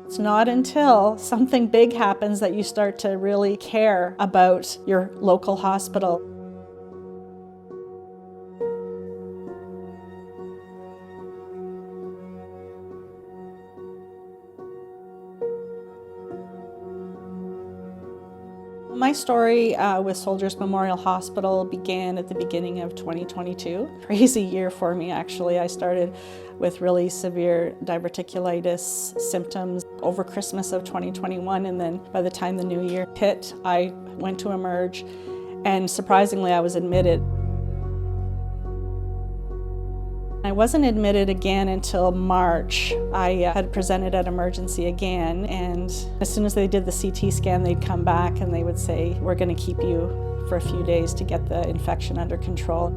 It's not until something big happens that you start to really care about your local hospital. My story with Soldiers Memorial Hospital began at the beginning of 2022. Crazy year for me, actually. I started with really severe diverticulitis symptoms over Christmas of 2021, and then by the time the new year hit, I went to emerge, and surprisingly, I was admitted. I wasn't admitted again until March. I had presented at emergency again, and as soon as they did the CT scan, they'd come back and they would say, "We're going to keep you for a few days to get the infection under control."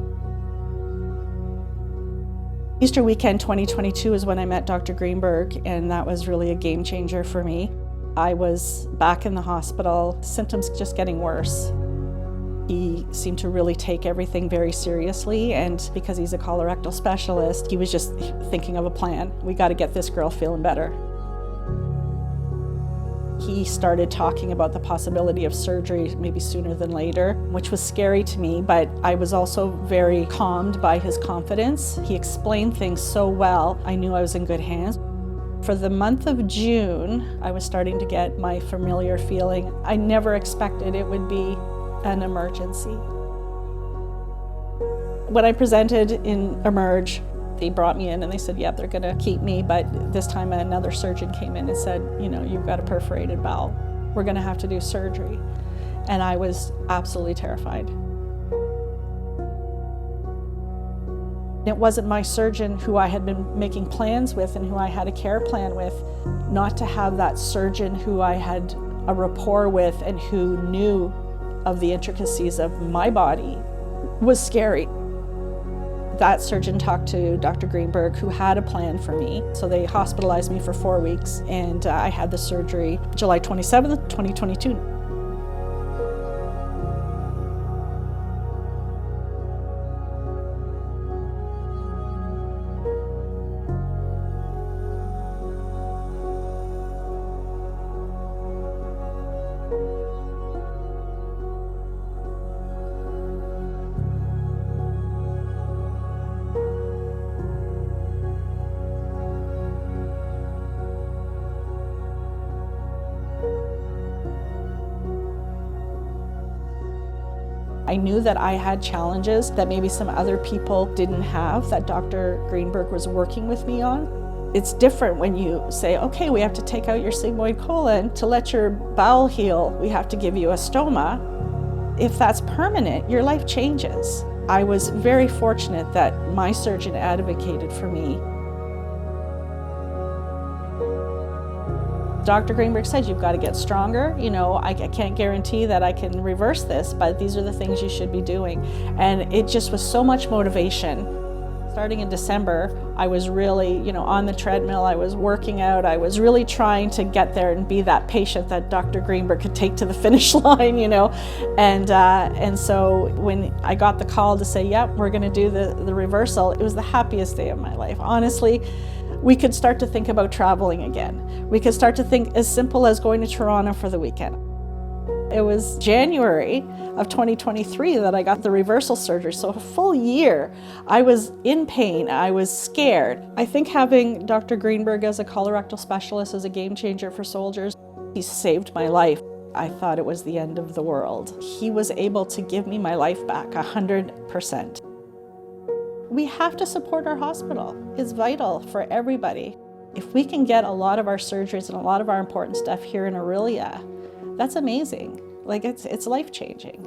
Easter weekend 2022 is when I met Dr. Greenberg, and that was really a game changer for me. I was back in the hospital, symptoms just getting worse. He seemed to really take everything very seriously, and because he's a colorectal specialist, he was just thinking of a plan. We got to get this girl feeling better. He started talking about the possibility of surgery maybe sooner than later, which was scary to me, but I was also very calmed by his confidence. He explained things so well, I knew I was in good hands. For the month of June, I was starting to get my familiar feeling. I never expected it would be an emergency. When I presented in Emerge, they brought me in and they said, yeah, they're gonna keep me, but this time another surgeon came in and said, you've got a perforated bowel. We're gonna have to do surgery. And I was absolutely terrified. It wasn't my surgeon who I had been making plans with and who I had a care plan with. Not to have that surgeon who I had a rapport with and who knew of the intricacies of my body was scary. That surgeon talked to Dr. Greenberg, who had a plan for me. So they hospitalized me for 4 weeks, and I had the surgery July 27th, 2022. I knew that I had challenges that maybe some other people didn't have, that Dr. Greenberg was working with me on. It's different when you say, okay, we have to take out your sigmoid colon to let your bowel heal. We have to give you a stoma. If that's permanent, your life changes. I was very fortunate that my surgeon advocated for me. Dr. Greenberg said, you've got to get stronger. I can't guarantee that I can reverse this, but these are the things you should be doing. And it just was so much motivation. Starting in December, I was really, on the treadmill. I was working out. I was really trying to get there and be that patient that Dr. Greenberg could take to the finish line, And so when I got the call to say, yep, we're going to do the reversal, it was the happiest day of my life. Honestly, we could start to think about traveling again. We could start to think as simple as going to Toronto for the weekend. It was January of 2023 that I got the reversal surgery, so a full year. I was in pain, I was scared. I think having Dr. Greenberg as a colorectal specialist is a game changer for soldiers. He saved my life. I thought it was the end of the world. He was able to give me my life back 100%. We have to support our hospital. It's vital for everybody. If we can get a lot of our surgeries and a lot of our important stuff here in Orillia, that's amazing. It's life-changing.